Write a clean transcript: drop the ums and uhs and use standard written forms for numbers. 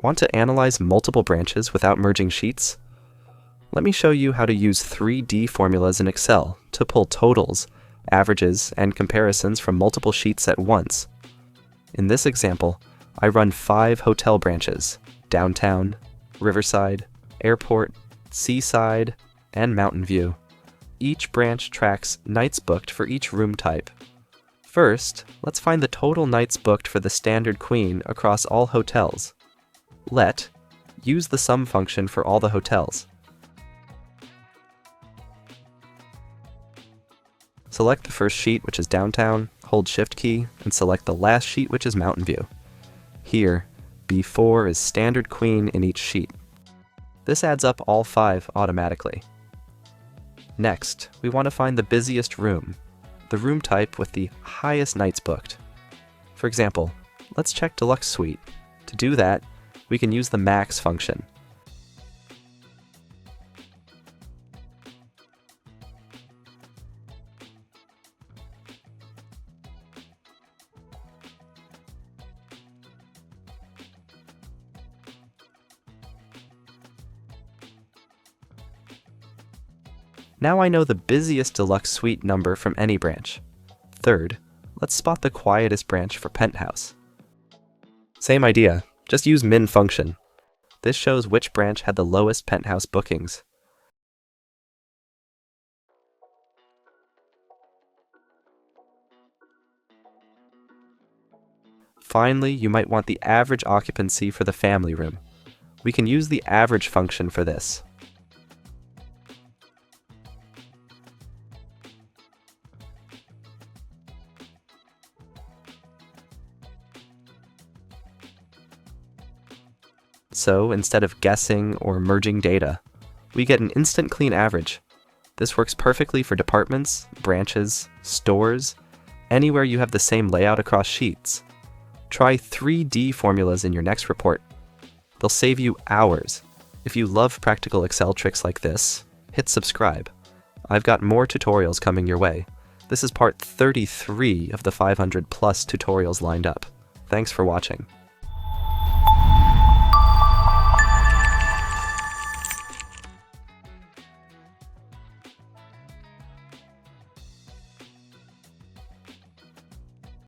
Want to analyze multiple branches without merging sheets? Let me show you how to use 3D formulas in Excel to pull totals, averages, and comparisons from multiple sheets at once. In this example, I run 5 hotel branches: Downtown, Riverside, Airport, Seaside, and Mountain View. Each branch tracks nights booked for each room type. First, let's find the total nights booked for the standard queen across all hotels. Use the sum function for all the hotels. Select the first sheet, which is Downtown, hold Shift key, and select the last sheet, which is Mountain View. Here, B4 is standard queen in each sheet. This adds up all 5 automatically. Next, we want to find the busiest room, the room type with the highest nights booked. For example, let's check Deluxe Suite. To do that, we can use the max function. Now I know the busiest Deluxe Suite number from any branch. Third, let's spot the quietest branch for Penthouse. Same idea, just use min function. This shows which branch had the lowest Penthouse bookings. Finally, you might want the average occupancy for the family room. We can use the average function for this. So instead of guessing or merging data, we get an instant clean average. This works perfectly for departments, branches, stores, anywhere you have the same layout across sheets. Try 3D formulas in your next report. They'll save you hours. If you love practical Excel tricks like this, hit subscribe. I've got more tutorials coming your way. This is part 33 of the 500+ tutorials lined up. Thanks for watching.